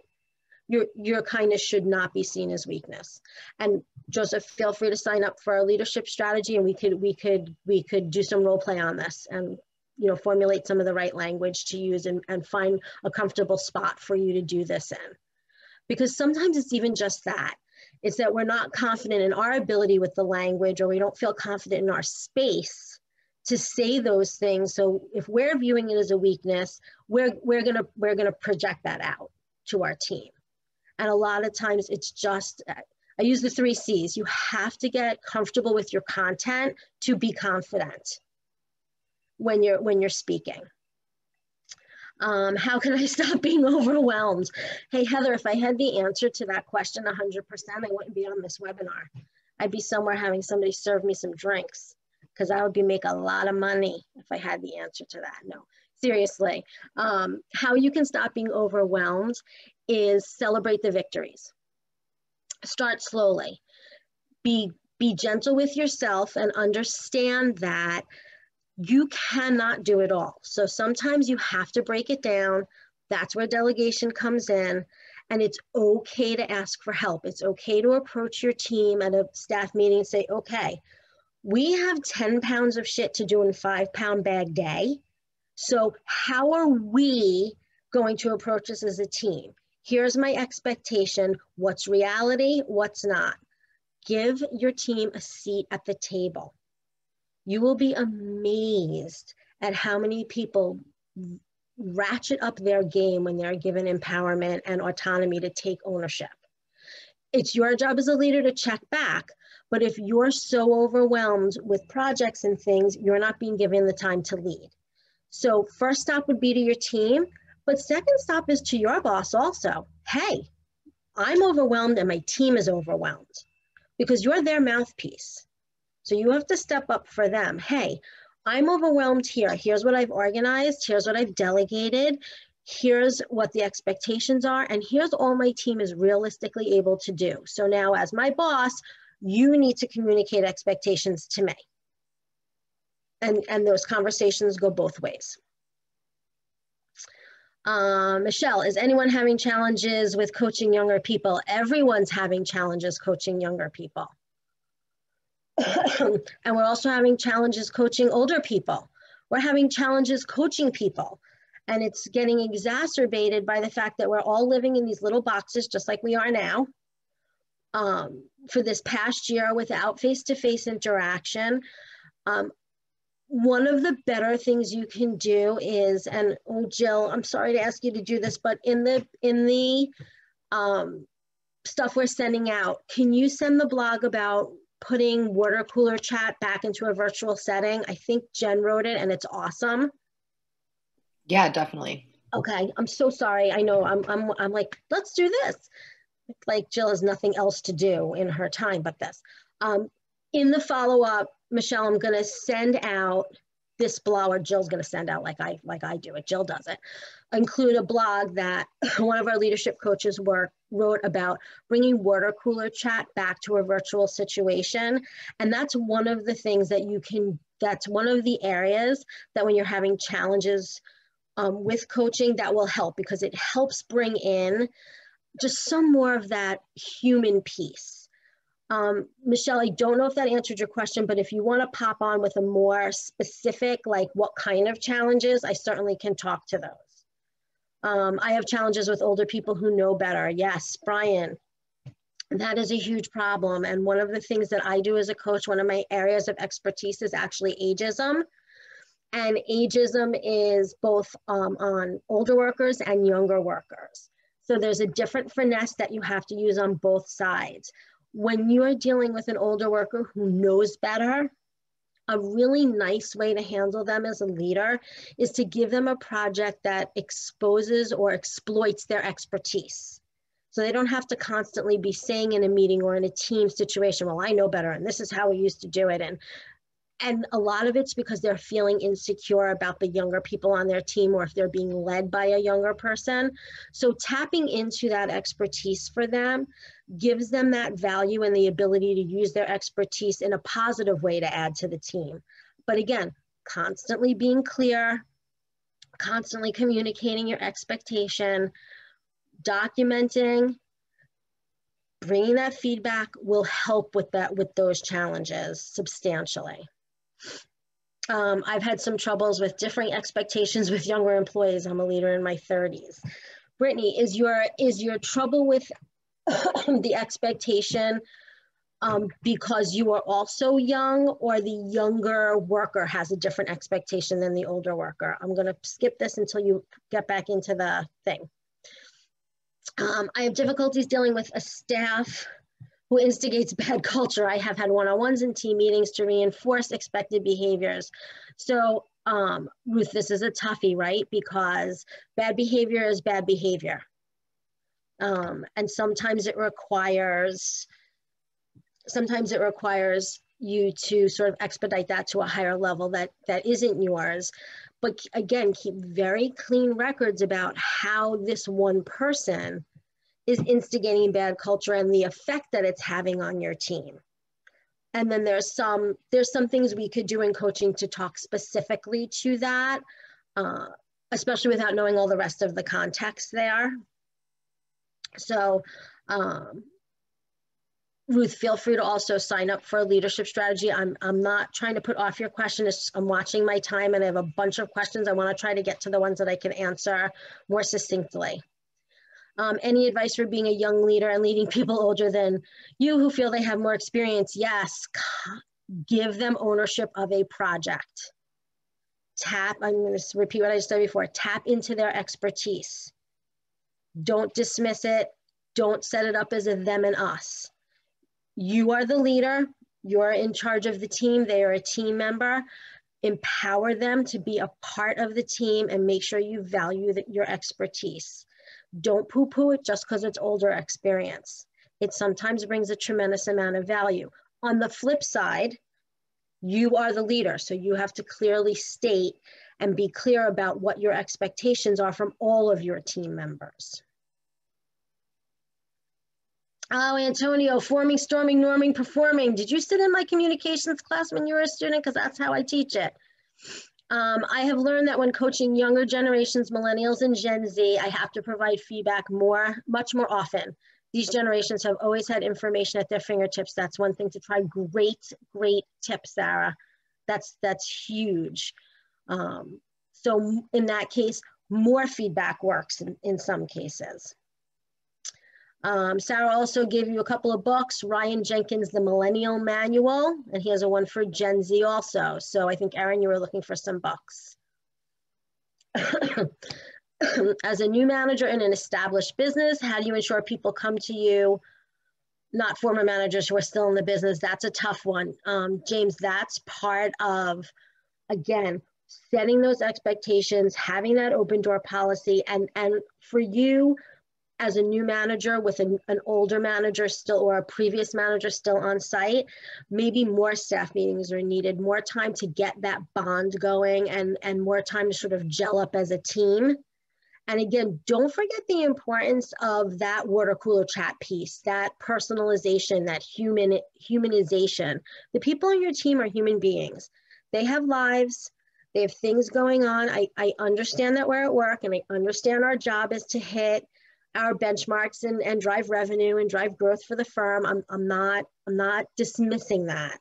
your kindness should not be seen as weakness. And Joseph, feel free to sign up for our leadership strategy, and we could do some role play on this and formulate some of the right language to use and find a comfortable spot for you to do this in. Because sometimes it's even just that. It's that we're not confident in our ability with the language, or we don't feel confident in our space to say those things. So if we're viewing it as a weakness, we're gonna project that out to our team. And a lot of times it's just, I use the 3 C's. You have to get comfortable with your content to be confident when you're speaking. How can I stop being overwhelmed? Hey, Heather, if I had the answer to that question 100%, I wouldn't be on this webinar. I'd be somewhere having somebody serve me some drinks, because I would be making a lot of money if I had the answer to that. No, seriously. How you can stop being overwhelmed is celebrate the victories. Start slowly. Be gentle with yourself and understand that you cannot do it all. So sometimes you have to break it down. That's where delegation comes in. And it's okay to ask for help. It's okay to approach your team at a staff meeting and say, okay, we have 10 pounds of shit to do in a 5-pound bag day. So how are we going to approach this as a team? Here's my expectation. What's reality? What's not? Give your team a seat at the table. You will be amazed at how many people ratchet up their game when they're given empowerment and autonomy to take ownership. It's your job as a leader to check back, but if you're so overwhelmed with projects and things, you're not being given the time to lead. So first stop would be to your team, but second stop is to your boss also. Hey, I'm overwhelmed and my team is overwhelmed, because you're their mouthpiece. So you have to step up for them. Hey, I'm overwhelmed here. Here's what I've organized. Here's what I've delegated. Here's what the expectations are. And here's all my team is realistically able to do. So now as my boss, you need to communicate expectations to me. And those conversations go both ways. Michelle, is anyone having challenges with coaching younger people? Everyone's having challenges coaching younger people. And we're also having challenges coaching older people. We're having challenges coaching people. And it's getting exacerbated by the fact that we're all living in these little boxes, just like we are now. For this past year without face-to-face interaction. One of the better things you can do is, and oh, Jill, I'm sorry to ask you to do this, but in the stuff we're sending out, can you send the blog about putting water cooler chat back into a virtual setting? I think Jen wrote it and it's awesome. Yeah, definitely. Okay, I'm so sorry. I know I'm like, let's do this. Like Jill has nothing else to do in her time but this. In the follow-up, Michelle, I'm gonna send out this blog, or Jill's gonna send out like I do it, Jill does it. Include a blog that one of our leadership coaches wrote about bringing water cooler chat back to a virtual situation. And that's one of the things that you can, that's one of the areas that when you're having challenges with coaching, that will help, because it helps bring in just some more of that human piece. Michelle, I don't know if that answered your question, but if you want to pop on with a more specific, like what kind of challenges, I certainly can talk to those. I have challenges with older people who know better. Yes, Brian, that is a huge problem. And one of the things that I do as a coach, one of my areas of expertise is actually ageism. And ageism is both on older workers and younger workers. So there's a different finesse that you have to use on both sides. When you are dealing with an older worker who knows better, A really nice way to handle them as a leader is to give them a project that exposes or exploits their expertise. So they don't have to constantly be saying in a meeting or in a team situation, well, I know better, and this is how we used to do it. And a lot of it's because they're feeling insecure about the younger people on their team, or if they're being led by a younger person. So tapping into that expertise for them gives them that value and the ability to use their expertise in a positive way to add to the team. But again, constantly being clear, constantly communicating your expectation, documenting, bringing that feedback will help with those challenges substantially. I've had some troubles with differing expectations with younger employees. I'm a leader in my 30s. Brittany, is your trouble with the expectation because you are also young, or the younger worker has a different expectation than the older worker? I'm going to skip this until you get back into the thing. I have difficulties dealing with a staff who instigates bad culture. I have had one-on-ones and team meetings to reinforce expected behaviors. So Ruth, this is a toughie, right? Because bad behavior is bad behavior. And sometimes it requires you to sort of expedite that to a higher level that isn't yours. But again, keep very clean records about how this one person is instigating bad culture and the effect that it's having on your team. And then there's some things we could do in coaching to talk specifically to that, especially without knowing all the rest of the context there. So Ruth, feel free to also sign up for a leadership strategy. I'm not trying to put off your question. I'm watching my time and I have a bunch of questions. I want to try to get to the ones that I can answer more succinctly. Any advice for being a young leader and leading people older than you who feel they have more experience? Yes, give them ownership of a project. I'm going to repeat what I said before, tap into their expertise. Don't dismiss it. Don't set it up as a them and us. You are the leader. You're in charge of the team. They are a team member. Empower them to be a part of the team and make sure you value your expertise. Don't poo-poo it just because it's older experience. It sometimes brings a tremendous amount of value. On the flip side, you are the leader, so you have to clearly state and be clear about what your expectations are from all of your team members. Oh, Antonio, forming, storming, norming, performing. Did you sit in my communications class when you were a student? Because that's how I teach it. I have learned that when coaching younger generations, millennials and Gen Z, I have to provide feedback much more often. These generations have always had information at their fingertips. That's one thing to try. Great tip, Sarah. That's huge. So in that case, more feedback works in some cases. Sarah also gave you a couple of books, Ryan Jenkins' The Millennial Manual, and he has a one for Gen Z also. So I think, Erin, you were looking for some books. As a new manager in an established business, how do you ensure people come to you, not former managers who are still in the business? That's a tough one. James, that's part of, again, setting those expectations, having that open door policy, and for you, as a new manager with an older manager still, or a previous manager still on site, maybe more staff meetings are needed, more time to get that bond going and more time to sort of gel up as a team. And again, don't forget the importance of that water cooler chat piece, that personalization, that humanization. The people on your team are human beings. They have lives, they have things going on. I understand that we're at work, and I understand our job is to hit our benchmarks and drive revenue and drive growth for the firm. I'm not dismissing that.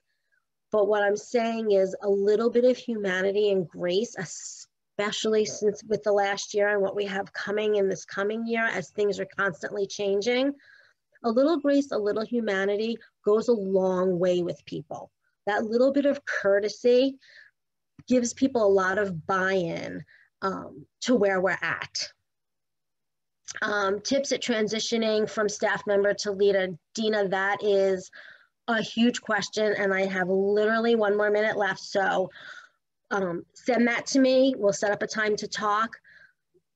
But what I'm saying is a little bit of humanity and grace, especially since with the last year and what we have coming in this coming year as things are constantly changing, a little grace, a little humanity goes a long way with people. That little bit of courtesy gives people a lot of buy-in to where we're at. Tips at transitioning from staff member to leader. Dina, that is a huge question, and I have literally 1 more minute left. So send that to me. We'll set up a time to talk.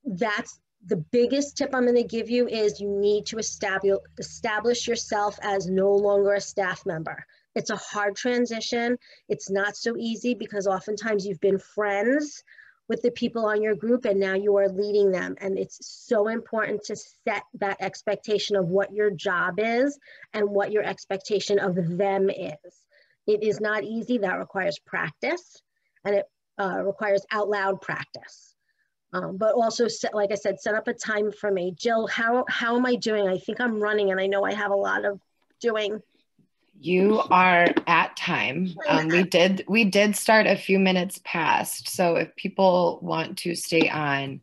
That's the biggest tip I'm going to give you is you need to establish yourself as no longer a staff member. It's a hard transition. It's not so easy because oftentimes you've been friends with the people on your group and now you are leading them. And it's so important to set that expectation of what your job is and what your expectation of them is. It is not easy. That requires practice, and it requires out loud practice. But also, like I said, set up a time for me. Jill, how am I doing? I think I'm running, and I know I have a lot of doing. You are at time. We did start a few minutes past, so if people want to stay on,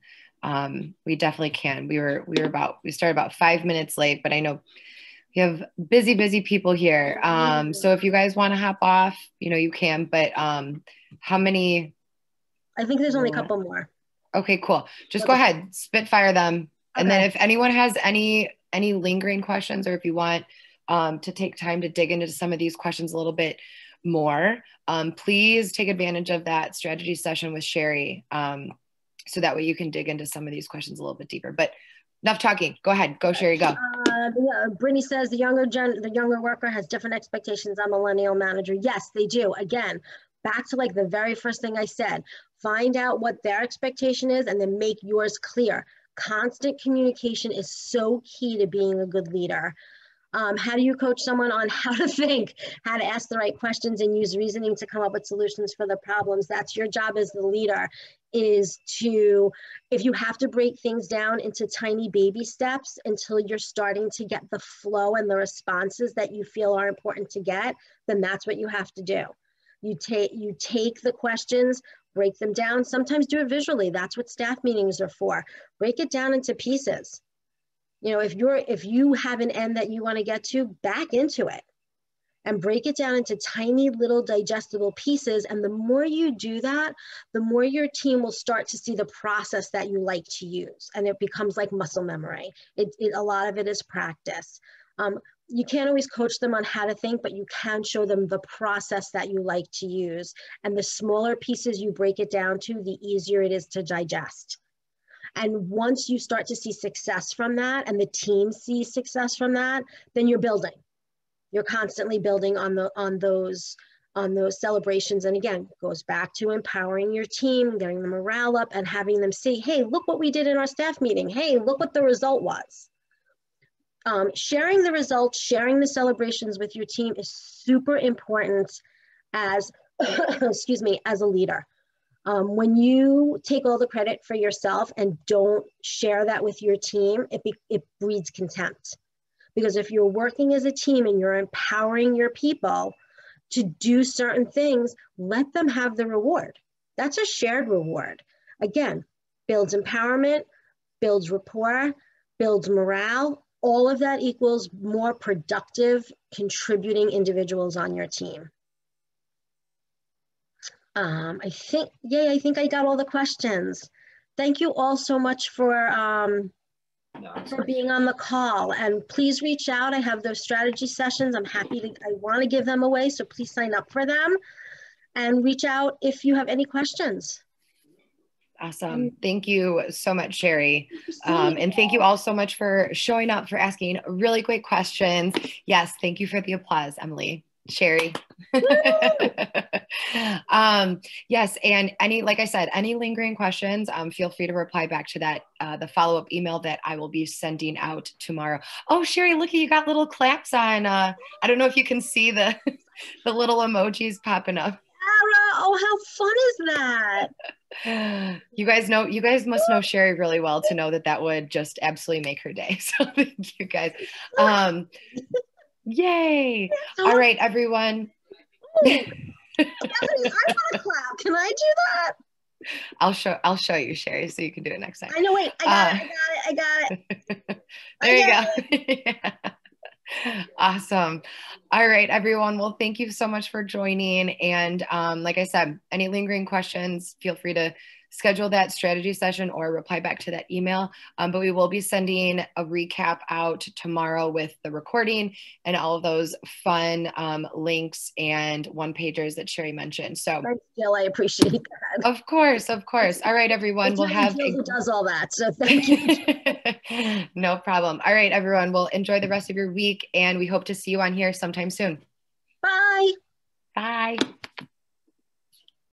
we definitely can. We started about 5 minutes late, but I know we have busy people here. So if you guys want to hop off, you can. But how many? I think there's only a couple more. Okay, cool. Just go ahead, spitfire them, and then if anyone has any lingering questions, or if you want to take time to dig into some of these questions a little bit more, please take advantage of that strategy session with Shari, so that way you can dig into some of these questions a little bit deeper. But enough talking. Go ahead. Go, Shari, go. Brittany says the younger worker has different expectations on millennial manager. Yes, they do. Again, back to like the very first thing I said, find out what their expectation is and then make yours clear. Constant communication is so key to being a good leader. How do you coach someone on how to think, how to ask the right questions and use reasoning to come up with solutions for the problems? That's your job as the leader, is to, if you have to break things down into tiny baby steps until you're starting to get the flow and the responses that you feel are important to get, then that's what you have to do. You take the questions, break them down, sometimes do it visually. That's what staff meetings are for. Break it down into pieces. If you have an end that you want to get to, back into it and break it down into tiny little digestible pieces. And the more you do that, the more your team will start to see the process that you like to use. And it becomes like muscle memory. A lot of it is practice. You can't always coach them on how to think, but you can show them the process that you like to use. And the smaller pieces you break it down to, the easier it is to digest. And once you start to see success from that and the team sees success from that, then you're building. You're constantly building on those celebrations. And again, it goes back to empowering your team, getting the morale up and having them see, hey, look what we did in our staff meeting. Hey, look what the result was. Sharing the results, sharing the celebrations with your team is super important as, excuse me, as a leader. When you take all the credit for yourself and don't share that with your team, it breeds contempt. Because if you're working as a team and you're empowering your people to do certain things, let them have the reward. That's a shared reward. Again, builds empowerment, builds rapport, builds morale. All of that equals more productive, contributing individuals on your team. I think I got all the questions. Thank you all so much for being on the call, and please reach out. I have those strategy sessions. I want to give them away, so please sign up for them and reach out if you have any questions. Awesome. Thank you so much, Shari. And thank you all so much for showing up, for asking really great questions. Yes, thank you for the applause, Emily. Shari. Yes, and like I said, any lingering questions, feel free to reply back to that, the follow-up email that I will be sending out tomorrow. Oh, Shari, look, you got little claps on. I don't know if you can see the little emojis popping up. Oh, how fun is that? You guys must know Shari really well to know that would just absolutely make her day. So thank you guys. Yay. All right, everyone. I want to clap. Can I do that? I'll show you, Shari, so you can do it next time. I know, wait, I got it. There you go. Yeah. Awesome. All right, everyone. Well, thank you so much for joining. And like I said, any lingering questions, feel free to schedule that strategy session or reply back to that email. But we will be sending a recap out tomorrow with the recording and all of those fun links and one-pagers that Shari mentioned. So thanks, Jill. I appreciate that. Of course. All right, everyone. We'll have Jill who does all that. So thank you. No problem. All right, everyone. We'll enjoy the rest of your week, and we hope to see you on here sometime soon. Bye. Bye.